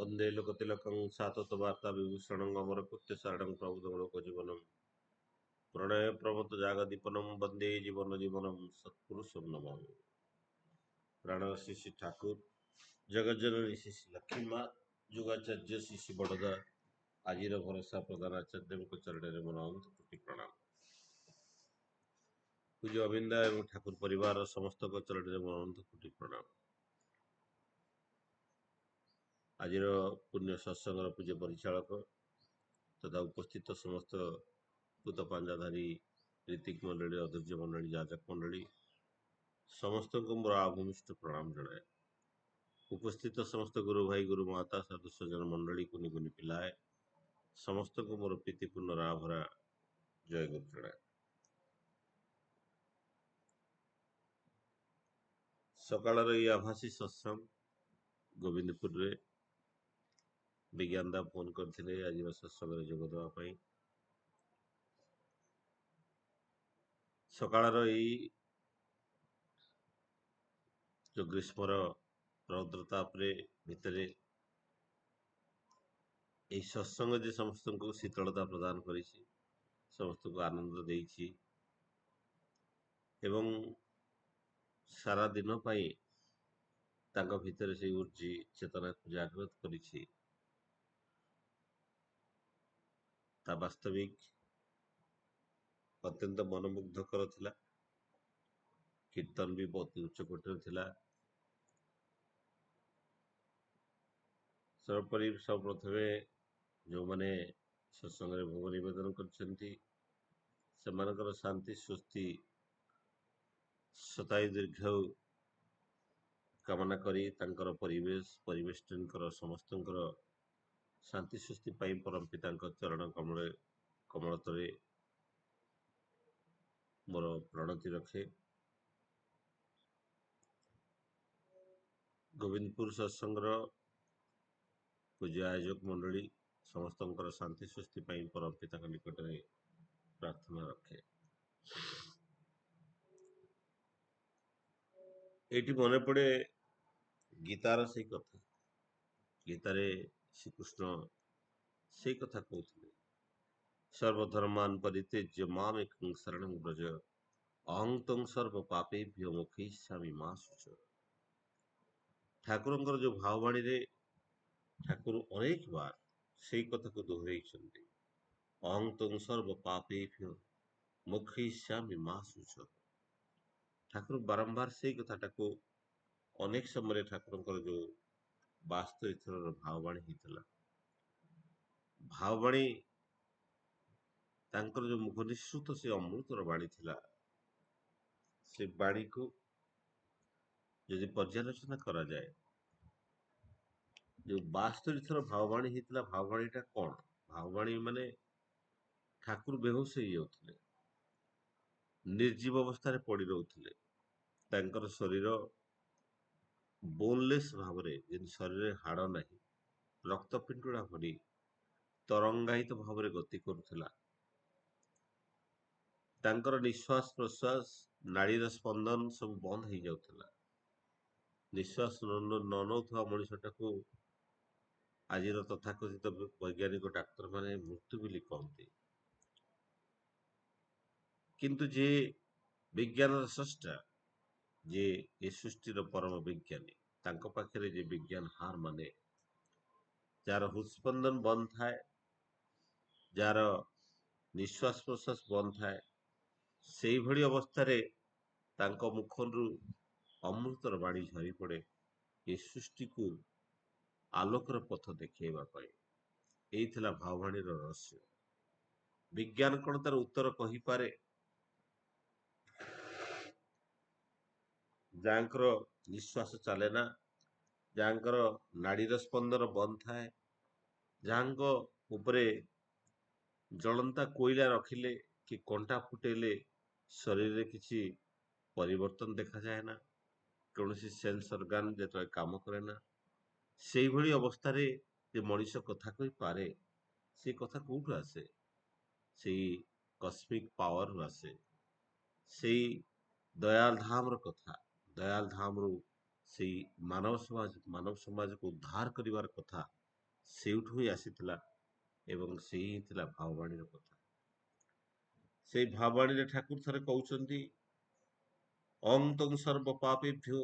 वंदे लोकतिलकं साततवार्ता विभूषणं अमरकृत्यसारणं प्रबोधमलोकजीवनं प्रणयप्रमथ जागदीपनं वंदे जीवन जीवनं सत्पुरुषं नमामि। प्राणश्री श्री ठाकुर जगज्जननी श्री श्री लक्ष्मी माँ ଯୁଗାଚାର୍ଯ୍ୟ ଶ୍ରୀ ବଡ଼ଦା ଆଜିର ଭରସା ପ୍ରଧାନ ଆଚାର୍ଯ୍ୟଙ୍କ ଚରଣରେ ମୋର ଅନନ୍ତ କୋଟି ପ୍ରଣାମ। ପୂଜ୍ୟ ଅବିନ୍ଦା ଏବଂ ଠାକୁର ପରିବାରର ସମସ୍ତଙ୍କ ଚରଣରେ ମୋର ଅନନ୍ତ କୋଟି ପ୍ରଣାମ। ଆଜିର ପୁଣ୍ୟ ସତ୍ସଙ୍ଗର ପୂଜ୍ୟ ପରିଚାଳକ ତଥା ଉପସ୍ଥିତ ସମସ୍ତ ପୂତ ପାଞ୍ଜାଧାରୀ ରୀତିକ ମଣ୍ଡଳୀ, ଅଧ୍ୟକ୍ଷ ମଣ୍ଡଳୀ, ଯାଜକ ମଣ୍ଡଳୀ ସମସ୍ତଙ୍କୁ ମୋର ଆଭୂମିଷ୍ଠ ପ୍ରଣାମ ଜଣାଏ। ଉପସ୍ଥିତ ସମସ୍ତ ଗୁରୁ ଭାଇ, ଗୁରୁ ମାତା, ସାଧୁ ସଜ୍ଜନ ମଣ୍ଡଳୀ, କୁନି କୁନି ପିଲାଏ ସମସ୍ତଙ୍କୁ ମୋର ପ୍ରୀତିପୂର୍ଣ୍ଣ ରାଭରା ଜୟଗୁରୁ ଜଣାଏ। ସକାଳର ଏଇ ଆଭାସୀ ସତ୍ସଙ୍ଗ ଗୋବିନ୍ଦପୁରରେ ବିଜ୍ଞାନ ଦା ଫୋନ କରିଥିଲେ ଆଜିର ସତ୍ସଙ୍ଗରେ ଯୋଗ ଦେବା ପାଇଁ। ସକାଳର ଏଇ ଯୋଉ ଗ୍ରୀଷ୍ମର ରୌଦ୍ର ତାପରେ ଭିତରେ এই ସତ୍ସଙ୍ଗ ଯେ ସମସ୍ତଙ୍କୁ ଶୀତଳତା ପ୍ରଦାନ କରିଛି, ସମସ୍ତଙ୍କୁ ଆନନ୍ଦ ଦେଇଛି ଏବଂ ସାରା ଦିନ ପାଇଁ ତାଙ୍କ ଭିତରେ ସେଇ ଉର୍ଜି ଚେତନାକୁ ଜାଗ୍ରତ କରିଛି, ତା ବାସ୍ତବିକ ଅତ୍ୟନ୍ତ ମନମୁଗ୍ଧକର ଥିଲା। କୀର୍ତ୍ତନ ବି ବହୁତ ଉଚ୍ଚ କୋଟିର ଥିଲା। ସର୍ବପ୍ରଥମେ ଯେଉଁମାନେ ସତ୍ସଙ୍ଗରେ ଭୋଗ ନିବେଦନ କରିଛନ୍ତି ସେମାନଙ୍କର ଶାନ୍ତି ସ୍ୱସ୍ତି ଶତାୟୁ ଦୀର୍ଘାୟୁ କାମନା କରି ତାଙ୍କର ପରିବେଷ୍ଟଙ୍କର ସମସ୍ତଙ୍କର ଶାନ୍ତି ସ୍ୱସ୍ତି ପାଇଁ ପରମ ପିତାଙ୍କ ଚରଣ କମଳତରେ ମୋର ପ୍ରଣତି ରଖେ। ଗୋବିନ୍ଦପୁର ସତ୍ସଙ୍ଗର ପୂଜ୍ୟ ଆୟୋଜକ ମଣ୍ଡଳୀ ସମସ୍ତଙ୍କର ଶାନ୍ତି ସ୍ୱସ୍ତି ପାଇଁ ପରମ ପିତାଙ୍କ ନିକଟରେ ପ୍ରାର୍ଥନା ରଖେ। ଏଇଠି ମନେ ପଡ଼େ ଗୀତାର ସେଇ କଥା। ଗୀତାରେ ଶ୍ରୀକୃଷ୍ଣ ସେଇ କଥା କହୁଥିଲେ, ସର୍ବଧର୍ମାନ ପରିତ୍ୟଜ୍ୟ ମାମ୍ ଏକଂ ଶରଣଂ ବ୍ରଜ ଅହଂ ତ୍ୱଂ ସର୍ବ ପାପେଭ୍ୟୋ ମୋକ୍ଷୟିଷ୍ୟାମି ମା ଶୁଚ। ଠାକୁରଙ୍କର ଯୋଉ ଭାବବାଣୀରେ ଠାକୁର ଅନେକ ବାର ସେଇ କଥାକୁ ଦୋହରେଇଛନ୍ତି, ଅହଂ ତ୍ୱଂ ସର୍ବ ପାପେଭ୍ୟୋ ମୋକ୍ଷୟିଷ୍ୟାମି ମା ଶୁଚ। ଠାକୁର ବାରମ୍ବାର ସେଇ କଥାଟାକୁ ଅନେକ ସମୟରେ ଠାକୁରଙ୍କର ଯୋଉ 72 ଥରର ଭାବବାଣୀ ହେଇଥିଲା, ଭାବବାଣୀ ତାଙ୍କର ଯୋଉ ମୁଖ ନିଃସୃତ ସେ ଅମୃତର ବାଣୀ ଥିଲା, ସେ ବାଣୀକୁ ଯଦି ପର୍ଯ୍ୟାଲୋଚନା କରାଯାଏ, ଯୋଉ 72 ଥର ଭାବବାଣୀ ହେଇଥିଲା, ଭାବବାଣୀଟା କଣ? ଭାବବାଣୀ ମାନେ ଠାକୁର ବେହୋସ ହେଇଯାଉଥିଲେ, ନିର୍ଜୀବ ଅବସ୍ଥାରେ ପଡି ରହୁଥିଲେ, ତାଙ୍କର ଶରୀର ବୋନଲେସ୍ ଭାବରେ, ଯେମିତି ଶରୀରରେ ହାଡ଼ ନାହିଁ, ରକ୍ତ ପିଣ୍ଡୁଳା ଭଳି ତରଙ୍ଗାୟିତ ଭାବରେ ଗତି କରୁଥିଲା। ତାଙ୍କର ନିଶ୍ୱାସ ପ୍ରଶ୍ୱାସ, ନାଡିର ସ୍ପନ୍ଦନ ସବୁ ବନ୍ଦ ହେଇଯାଉଥିଲା। ନିଶ୍ୱାସ ନ ନେଉଥିବା ମଣିଷଟାକୁ ଆଜିର ତଥାକଥିତ ବୈଜ୍ଞାନିକ ଡାକ୍ତରମାନେ ମୃତ୍ୟୁ ବୋଲି କହନ୍ତି। କିନ୍ତୁ ଯେ ବିଜ୍ଞାନର ସ୍ରଷ୍ଟା, ଯେ ଏ ସୃଷ୍ଟିର ପରମ ବିଜ୍ଞାନୀ, ତାଙ୍କ ପାଖରେ ଯେ ବିଜ୍ଞାନ ହାର ମାନେ, ଯାହାର ହୃଦସ୍ପନ୍ଦନ ବନ୍ଦ ଥାଏ, ଯାହାର ନିଶ୍ୱାସ ପ୍ରଶ୍ୱାସ ବନ୍ଦ ଥାଏ, ସେଇଭଳି ଅବସ୍ଥାରେ ତାଙ୍କ ମୁଖରୁ ଅମୃତର ବାଣୀ ଝରି ପଡେ ଏ ସୃଷ୍ଟିକୁ ଆଲୋକର ପଥ ଦେଖେଇବା ପାଇଁ। ଏଇ ଥିଲା ଭାବବାଣୀର ରହସ୍ୟ। ବିଜ୍ଞାନ କଣ ତାର ଉତ୍ତର କହିପାରେ? ଯାହାଙ୍କର ନିଶ୍ୱାସ ଚାଲେ ନା, ଯାହାଙ୍କର ନାଡିର ସ୍ପନ୍ଦନ ବନ୍ଦ ଥାଏ, ଯାହାଙ୍କ ଉପରେ ଜଳନ୍ତା କୋଇଲା ରଖିଲେ କି କଣ୍ଟା ଫୁଟେଇଲେ ଶରୀରରେ କିଛି ପରିବର୍ତ୍ତନ ଦେଖାଯାଏ ନା, କୌଣସି ସେନ୍ସ ଅର୍ଗାନ ଯେତେବେଳେ କାମ କରେ ନା, ସେଇଭଳି ଅବସ୍ଥାରେ ଯେ ମଣିଷ କଥା କହିପାରେ, ସେ କଥା କୋଉଠୁ ଆସେ? ସେଇ କସ୍ମିକ ପାୱାରରୁ ଆସେ। ସେଇ ଦୟାଲ ଧାମର କଥା, ଦୟାଲ ଧାମରୁ ସେଇ ମାନବ ସମାଜକୁ ଉଦ୍ଧାର କରିବାର କଥା ସେଇଠୁ ହିଁ ଆସିଥିଲା ଏବଂ ସେଇ ହିଁ ଥିଲା ଭାବବାଣୀର କଥା। ସେଇ ଭାବବାଣୀରେ ଠାକୁର ଥରେ କହୁଛନ୍ତି, ଅଂ ତଂ ସର୍ବ ପାପେଭ୍ୟୋ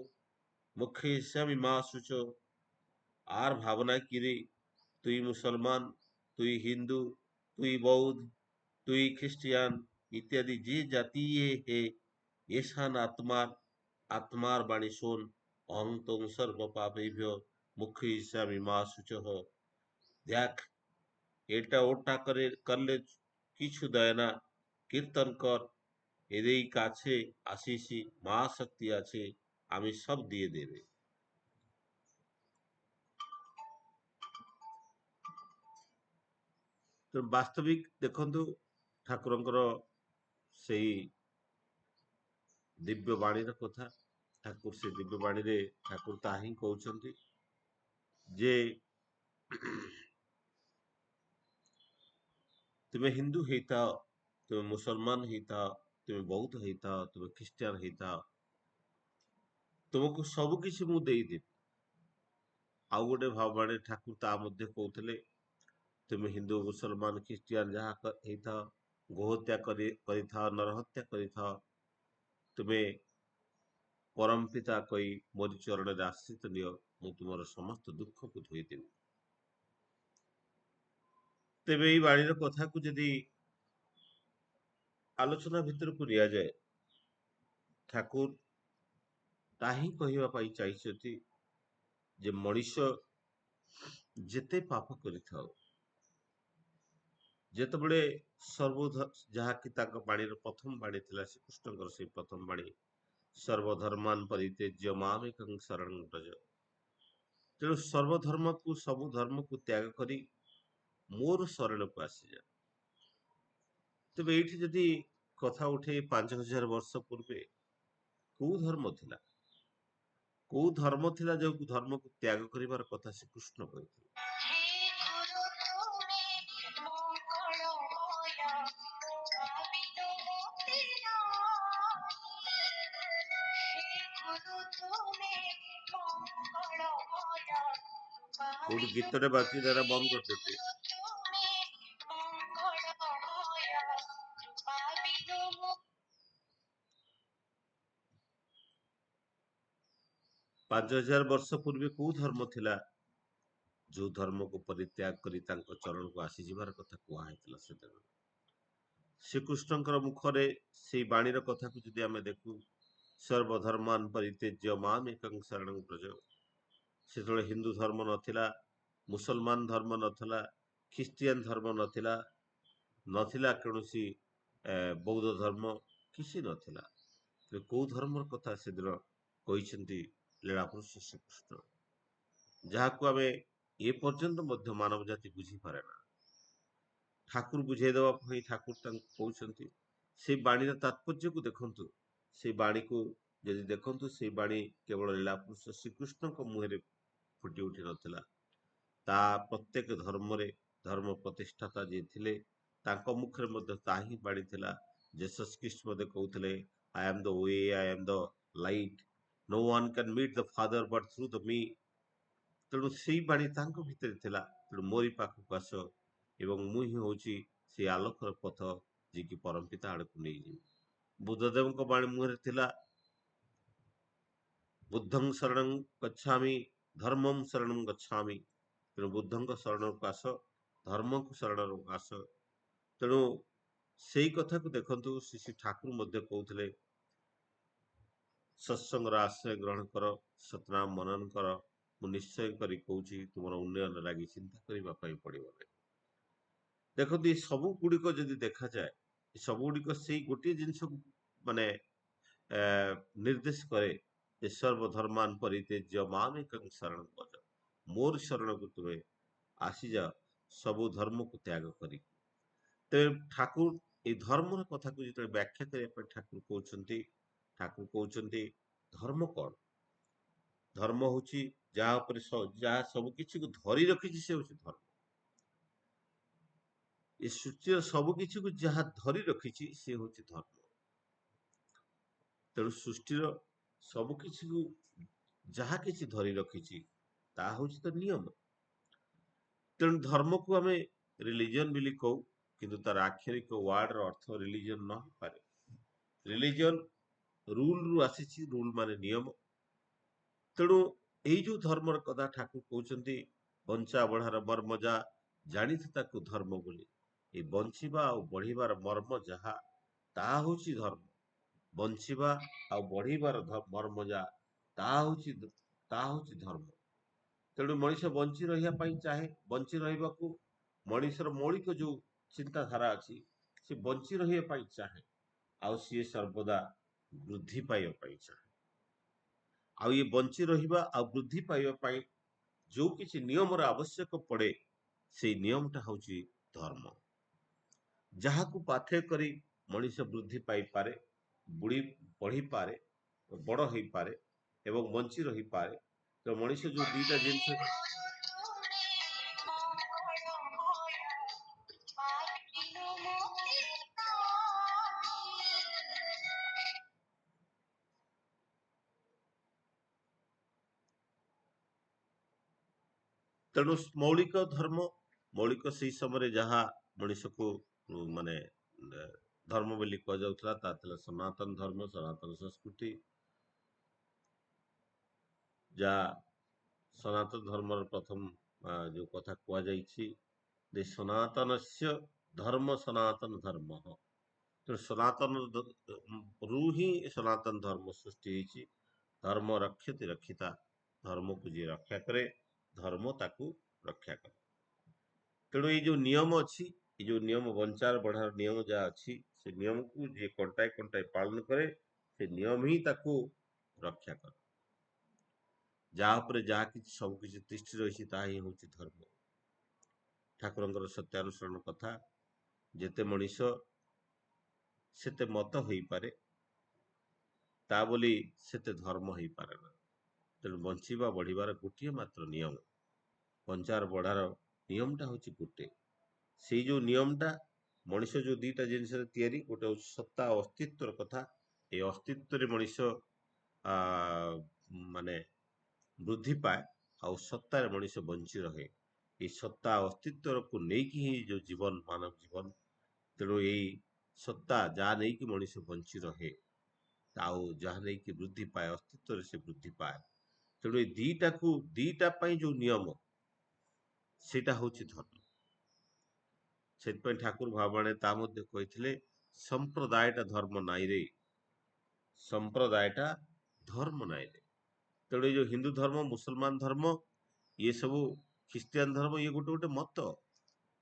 ମୋକ୍ଷୟିଷ୍ୟାମି ମା ଶୁଚ। আর ভাবনা কিরে, তুই মুসলমান, তুই হিন্দু, তুই বৌদ্ধ, তুই খ্রিস্টিয়ান ইত্যাদি যে জাতি হে, এসান আত্মার বাণী শোন। অং তং সর্ব পাপেভ্য মুখ্য হিসাবে মা শুচহ। দেখ, এটা ওটা করে করলে কিছু দেয় না, কীর্তন কর, এদেরই কাছে আসিসি, মা শক্তি আছে, আমি সব দিয়ে দেবে। ତ ବାସ୍ତବିକ ଦେଖନ୍ତୁ, ଠାକୁରଙ୍କର ସେଇ ଦିବ୍ୟ ବାଣୀର କଥା। ଠାକୁର ସେ ଦିବ୍ୟ ବାଣୀରେ ଠାକୁର ତାହା ହିଁ କହୁଛନ୍ତି ଯେ ତୁମେ ହିନ୍ଦୁ ହେଇଥାଅ, ତୁମେ ମୁସଲମାନ ହେଇଥାଅ, ତୁମେ ବୌଦ୍ଧ ହେଇଥାଅ, ତୁମେ ଖ୍ରୀଷ୍ଟିଆନ ହେଇଥାଅ, ତୁମକୁ ସବୁ କିଛି ମୁଁ ଦେଇଦେବି। ଆଉ ଗୋଟେ ଭାବବାଣୀ ଠାକୁର ତା ମଧ୍ୟ କହୁଥିଲେ, ତୁମେ ହିନ୍ଦୁ ମୁସଲମାନ ଖ୍ରୀଷ୍ଟିଆନ ଯାହା ହେଇଥାଅ, ଗୋହତ୍ୟା କରିଥାଅ, ନରହତ୍ୟା କରିଥାଅ, ତୁମେ ପରମ ପିତା କହି ମୋରି ଚରଣରେ ଆଶ୍ରିତ ନିଅ, ମୁଁ ତୁମର ସମସ୍ତ ଦୁଃଖକୁ ଧୋଇଦେବି। ତେବେ ଏଇ ବାଣୀର କଥାକୁ ଯଦି ଆଲୋଚନା ଭିତରକୁ ନିଆଯାଏ, ଠାକୁର ତାହା ହିଁ କହିବା ପାଇଁ ଚାହିଁଛନ୍ତି ଯେ ମଣିଷ ଯେତେ ପାପ କରିଥାଉ, ଯେତେବେଳେ ଯାହାକି ତାଙ୍କ ବାଣୀର ପ୍ରଥମ ବାଣୀ ଥିଲା, ଶ୍ରୀକୃଷ୍ଣଙ୍କର ସେଇ ପ୍ରଥମ ବାଣୀ, ସର୍ବଧର୍ମାନ ପରିତ୍ୟଜ୍ୟ ମାମେକଂ ଶରଣଂ ବ୍ରଜ। ତେଣୁ ସର୍ବଧର୍ମକୁ, ସବୁ ଧର୍ମକୁ ତ୍ୟାଗ କରି ମୋର ଶରଣକୁ ଆସିଯାଅ। ତେବେ ଏଇଠି ଯଦି କଥା ଉଠେ, 5000 ବର୍ଷ ପୂର୍ବେ କୋଉ ଧର୍ମ ଥିଲା? କୋଉ ଧର୍ମ ଥିଲା ଯୋଉ ଧର୍ମକୁ ତ୍ୟାଗ କରିବାର କଥା ଶ୍ରୀକୃଷ୍ଣ କହିଥିଲେ? କୋଉଠି ଗୀତଟେ ବାକି ଦ୍ୱାରା ବନ୍ଦ କରିଦେବେ। ପାଞ୍ଚ ହଜାର ବର୍ଷ ପୂର୍ବେ କୋଉ ଧର୍ମ ଥିଲା ଯୋଉ ଧର୍ମକୁ ପରିତ୍ୟାଗ କରି ତାଙ୍କ ଚରଣକୁ ଆସିଯିବାର କଥା କୁହାହେଇଥିଲା? ସେତେବେଳେ ଶ୍ରୀକୃଷ୍ଣଙ୍କର ମୁଖରେ ସେଇ ବାଣୀର କଥାକୁ ଯଦି ଆମେ ଦେଖୁ, ସର୍ବଧର୍ମାନ ପରିତ୍ୟଜ୍ୟ ମାମେକଂ ଶରଣଂ ବ୍ରଜ, ସେତେବେଳେ ହିନ୍ଦୁ ଧର୍ମ ନଥିଲା, ମୁସଲମାନ ଧର୍ମ ନଥିଲା, ଖ୍ରୀଷ୍ଟିଆନ ଧର୍ମ ନଥିଲା, ନଥିଲା କୌଣସି ବୌଦ୍ଧ ଧର୍ମ, କିଛି ନଥିଲା। କୋଉ ଧର୍ମର କଥା ସେଦିନ କହିଛନ୍ତି ଲୀଳାପୁରୁଷ ଶ୍ରୀକୃଷ୍ଣ, ଯାହାକୁ ଆମେ ଏ ପର୍ଯ୍ୟନ୍ତ ମଧ୍ୟ ମାନବ ଜାତି ବୁଝିପାରେ ନା। ଠାକୁର ବୁଝେଇଦେବା ପାଇଁ ଠାକୁର ତାଙ୍କୁ କହୁଛନ୍ତି। ସେଇ ବାଣୀର ତାତ୍ପର୍ଯ୍ୟକୁ ଦେଖନ୍ତୁ, ସେଇ ବାଣୀକୁ ଯଦି ଦେଖନ୍ତୁ, ସେଇ ବାଣୀ କେବଳ ଲୀଳାପୁରୁଷ ଶ୍ରୀକୃଷ୍ଣଙ୍କ ମୁହଁରେ ଫୁଟି ଉଠି ନଥିଲା, ତା ପ୍ରତ୍ୟେକ ଧର୍ମରେ ଧର୍ମ ପ୍ରତିଷ୍ଠାତା ଯିଏ ଥିଲେ ତାଙ୍କ ମୁଖରେ ମଧ୍ୟ ତାହା ହିଁ ବାଣୀ ଥିଲା। ଜେସସ୍ ଖ୍ରୀଷ୍ଟ ମଧ୍ୟ କହୁଥିଲେ, I am the we, I am the light, no one can meet the father but through the me। ତେଣୁ ସେଇ ବାଣୀ ତାଙ୍କ ଭିତରେ ଥିଲା। ତେଣୁ ମୋରି ପାଖକୁ ଆସ ଏବଂ ମୁଁ ହିଁ ହଉଛି ସେଇ ଆଲୋକର ପଥ, ଯିଏକି ପରମପିତା ଆଡକୁ ନେଇଯିବି। ବୁଦ୍ଧଦେବଙ୍କ ବାଣୀ ମୁହଁରେ ଥିଲା, ବୁଦ୍ଧଂ ଶରଣଂ ଗଚ୍ଛାମି, ଧର୍ମଂ ଶରଣଂ ଗଚ୍ଛାମି। ତେଣୁ ବୁଦ୍ଧଙ୍କ ଶରଣକୁ ଆସ, ଧର୍ମକୁ ଶରଣକୁ ଆସ। ତେଣୁ ସେଇ କଥାକୁ ଦେଖନ୍ତୁ, ଶ୍ରୀ ଠାକୁର ମଧ୍ୟ କହୁଥିଲେ, ସତ୍ସଙ୍ଗର ଆଶ୍ରୟ ଗ୍ରହଣ କର, ସତନାମ ମନନ କର, ମୁଁ ନିଶ୍ଚୟ କରି କହୁଛି ତୁମର ଉନ୍ନୟନ ଲାଗି ଚିନ୍ତା କରିବା ପାଇଁ ପଡିବ ନାହିଁ। ଦେଖନ୍ତୁ, ଏ ସବୁ ଗୁଡିକ ଯଦି ଦେଖାଯାଏ, ଏ ସବୁ ଗୁଡିକ ସେଇ ଗୋଟିଏ ଜିନିଷକୁ ମାନେ ନିର୍ଦ୍ଦେଶ କରେ ଯେ ସର୍ବଧର୍ମାନ ପରିତ୍ୟଜ୍ୟ ମାମେକଂ ଶରଣଂ ବ୍ରଜ, ମୋର ଶରଣକୁ ତୁମେ ଆସିଯାଅ, ସବୁ ଧର୍ମକୁ ତ୍ୟାଗ କରି। ତେବେ ଠାକୁର ଏଇ ଧର୍ମର କଥାକୁ ଯେତେବେଳେ ବ୍ୟାଖ୍ୟା କରିବା ପାଇଁ ଠାକୁର କହୁଛନ୍ତି ଧର୍ମ କଣ? ଧର୍ମ ହଉଛି ଯାହା ଉପରେ ଯାହା ସବୁ କିଛିକୁ ଧରି ରଖିଛି, ସେ ହଉଛି ଧର୍ମ। ଏ ସୃଷ୍ଟିର ସବୁ କିଛିକୁ ଯାହା ଧରି ରଖିଛି, ସେ ହଉଛି ଧର୍ମ। ତେଣୁ ସୃଷ୍ଟିର ସବୁ କିଛିକୁ ଯାହା କିଛି ଧରି ରଖିଛି, ତାହା ହଉଛି ତ ନିୟମ। ତେଣୁ ଧର୍ମକୁ ଆମେ ରିଲିଜିଅନ ବୋଲି କହୁ, କିନ୍ତୁ ତାର ଆକ୍ଷରିକ ୱାର୍ଡର ଅର୍ଥ ରିଲିଜିଅନ ନ ହେଇପାରେ। ରିଲିଜିଅନ ରୁଲରୁ ଆସିଛି, ରୁଲ ମାନେ ନିୟମ। ତେଣୁ ଏଇ ଯୋଉ ଧର୍ମର କଥା ଠାକୁର କହୁଛନ୍ତି, ବଞ୍ଚା ବଢାର ମର୍ମ ଯା ଜାଣିଥି ତାକୁ ଧର୍ମ ବୋଲି। ଏଇ ବଞ୍ଚିବା ଆଉ ବଢିବାର ମର୍ମ ଯାହା, ତାହା ହଉଛି ଧର୍ମ। ବଞ୍ଚିବା ଆଉ ବଢିବାର ମର୍ମ ଯା, ତାହା ହଉଛି ଧର୍ମ। ତେଣୁ ମଣିଷ ବଞ୍ଚି ରହିବା ପାଇଁ ଚାହେଁ। ବଞ୍ଚି ରହିବାକୁ ମଣିଷର ମୌଳିକ ଯୋଉ ଚିନ୍ତାଧାରା ଅଛି, ସେ ବଞ୍ଚି ରହିବା ପାଇଁ ଚାହେଁ। ଆଉ ସିଏ ସର୍ବଦା ବୃଦ୍ଧି ପାଇବା ପାଇଁ ଚାହେଁ। ଆଉ ଇଏ ବଞ୍ଚି ରହିବା ଆଉ ବୃଦ୍ଧି ପାଇବା ପାଇଁ ଯୋଉ କିଛି ନିୟମର ଆବଶ୍ୟକ ପଡେ, ସେଇ ନିୟମଟା ହଉଛି ଧର୍ମ। ଯାହାକୁ ପାଥେୟ କରି ମଣିଷ ବୃଦ୍ଧି ପାଇପାରେ, ବୁଢି ବଢିପାରେ, ବଡ ହେଇପାରେ ଏବଂ ବଞ୍ଚି ରହିପାରେ। ତ ମଣିଷ ଯୋଉ ଦିଟା ଜିନିଷ, ତେଣୁ ମୌଳିକ ଧର୍ମ, ମୌଳିକ ସେଇ ସମୟରେ ଯାହା ମଣିଷକୁ ମାନେ ଧର୍ମ ବୋଲି କୁହାଯାଉଥିଲା, ତାହା ଥିଲା ସନାତନ ଧର୍ମ, ସନାତନ ସଂସ୍କୃତି। ଯାହା ସନାତନ ଧର୍ମର ପ୍ରଥମ ଯୋଉ କଥା କୁହାଯାଇଛି ଯେ ସନାତନସ୍ୟ ଧର୍ମ ସନାତନ ଧର୍ମ। ତେଣୁ ସନାତନ ରୁ ହିଁ ସନାତନ ଧର୍ମ ସୃଷ୍ଟି ହେଇଛି। ଧର୍ମ ରକ୍ଷତି ରକ୍ଷିତା, ଧର୍ମକୁ ଯିଏ ରକ୍ଷା କରେ, ଧର୍ମ ତାକୁ ରକ୍ଷା କରେ। ତେଣୁ ଏଇ ଯୋଉ ନିୟମ ଅଛି, ଏଇ ଯୋଉ ନିୟମ ବଞ୍ଚାର ବଢାର ନିୟମ ଯାହା ଅଛି, ସେ ନିୟମକୁ ଯିଏ କଣ୍ଟାଏ କଣ୍ଟାଏ ପାଳନ କରେ, ସେ ନିୟମ ହିଁ ତାକୁ ରକ୍ଷା କରେ। ଯାହା ଉପରେ ଯାହା କିଛି ସବୁ କିଛି ତିଷ୍ଠି ରହିଛି, ତାହା ହିଁ ହଉଛି ଧର୍ମ। ଠାକୁରଙ୍କର ସତ୍ୟାନୁସରଣ କଥା, ଯେତେ ମଣିଷ ସେତେ ମତ ହେଇପାରେ, ତା ବୋଲି ସେତେ ଧର୍ମ ହେଇପାରେ ନା। ତେଣୁ ବଞ୍ଚିବା ବଢିବାର ଗୋଟିଏ ମାତ୍ର ନିୟମ, ବଞ୍ଚାର ବଢାର ନିୟମଟା ହଉଛି ଗୋଟେ। ସେଇ ଯୋଉ ନିୟମଟା, ମଣିଷ ଯୋଉ ଦିଟା ଜିନିଷରେ ତିଆରି, ଗୋଟେ ହଉଛି ସତ୍ତା ଓ ଅସ୍ତିତ୍ୱର କଥା। ଏଇ ଅସ୍ତିତ୍ୱରେ ମଣିଷ ମାନେ ବୃଦ୍ଧି ପାଏ, ଆଉ ସତ୍ତାରେ ମଣିଷ ବଞ୍ଚି ରହେ। ଏଇ ସତ୍ତା ଅସ୍ତିତ୍ୱକୁ ନେଇକି ହିଁ ଯୋଉ ଜୀବନ, ମାନବ ଜୀବନ। ତେଣୁ ଏଇ ସତ୍ତା ଯାହା ନେଇକି ମଣିଷ ବଞ୍ଚି ରହେ, ଆଉ ଯାହା ନେଇକି ବୃଦ୍ଧି ପାଏ, ଅସ୍ତିତ୍ୱରେ ସେ ବୃଦ୍ଧି ପାଏ। ତେଣୁ ଏଇ ଦିଟା ପାଇଁ ଯୋଉ ନିୟମ, ସେଇଟା ହଉଛି ଧର୍ମ। ସେଥିପାଇଁ ଠାକୁର ଭାବାଣେ ତା ମଧ୍ୟ କହିଥିଲେ, ସମ୍ପ୍ରଦାୟଟା ଧର୍ମ ନାଇରେ, ସମ୍ପ୍ରଦାୟଟା ଧର୍ମ ନାଇରେ। ତେଣୁ ଏଇ ଯୋଉ ହିନ୍ଦୁ ଧର୍ମ, ମୁସଲମାନ ଧର୍ମ, ଇଏ ସବୁ ଖ୍ରୀଷ୍ଟିଆନ ଧର୍ମ, ଇଏ ଗୋଟେ ଗୋଟେ ମତ।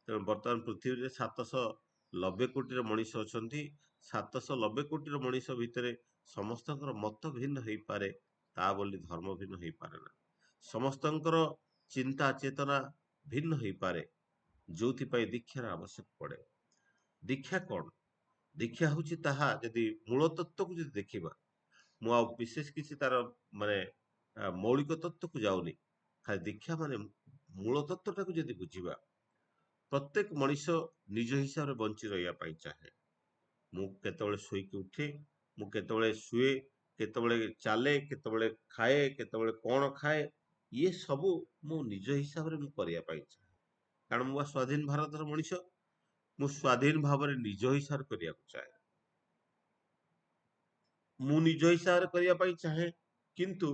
ତେଣୁ ବର୍ତ୍ତମାନ ପୃଥିବୀରେ 790 କୋଟିର ମଣିଷ ଅଛନ୍ତି। 790 କୋଟିର ମଣିଷ ଭିତରେ ସମସ୍ତଙ୍କର ମତ ଭିନ୍ନ ହେଇପାରେ, ତା ବୋଲି ଧର୍ମ ଭିନ୍ନ ହେଇପାରେ ନା। ସମସ୍ତଙ୍କର ଚିନ୍ତା ଚେତନା ଭିନ୍ନ ହେଇପାରେ, ଯୋଉଥିପାଇଁ ଦୀକ୍ଷାର ଆବଶ୍ୟକ ପଡେ। ଦୀକ୍ଷା କଣ? ଦୀକ୍ଷା ହଉଛି ତାହା, ଯଦି ମୂଳ ତତ୍ତ୍ୱକୁ ଯଦି ଦେଖିବା, ମୁଁ ଆଉ ବିଶେଷ କିଛି ତାର ମାନେ ମୌଳିକ ତତ୍ତ୍ୱକୁ ଯାଉନି। ଖାଲି ଦୀକ୍ଷା ମାନେ ମୂଳ ତତ୍ତ୍ୱଟାକୁ ଯଦି ବୁଝିବା, ପ୍ରତ୍ୟେକ ମଣିଷ ନିଜ ହିସାବରେ ବଞ୍ଚି ରହିବା ପାଇଁ ଚାହେଁ। ମୁଁ କେତେବେଳେ ଶୋଇକି ଉଠେ, ମୁଁ କେତେବେଳେ ଶୁଏ, କେତେବେଳେ ଚାଲେ, କେତେବେଳେ ଖାଏ, କେତେବେଳେ କଣ ଖାଏ, ଇଏ ସବୁ ମୁଁ ନିଜ ହିସାବରେ ମୁଁ କରିବା ପାଇଁ ଚାହେଁ। କାରଣ ମୁଁ ସ୍ଵାଧୀନ ଭାରତର ମଣିଷ, ମୁଁ ସ୍ଵାଧୀନ ଭାବରେ ନିଜ ହିସାବରେ କରିବାକୁ ଚାହେଁ। ମୁଁ ନିଜ ହିସାବରେ କରିବା ପାଇଁ ଚାହେଁ, କିନ୍ତୁ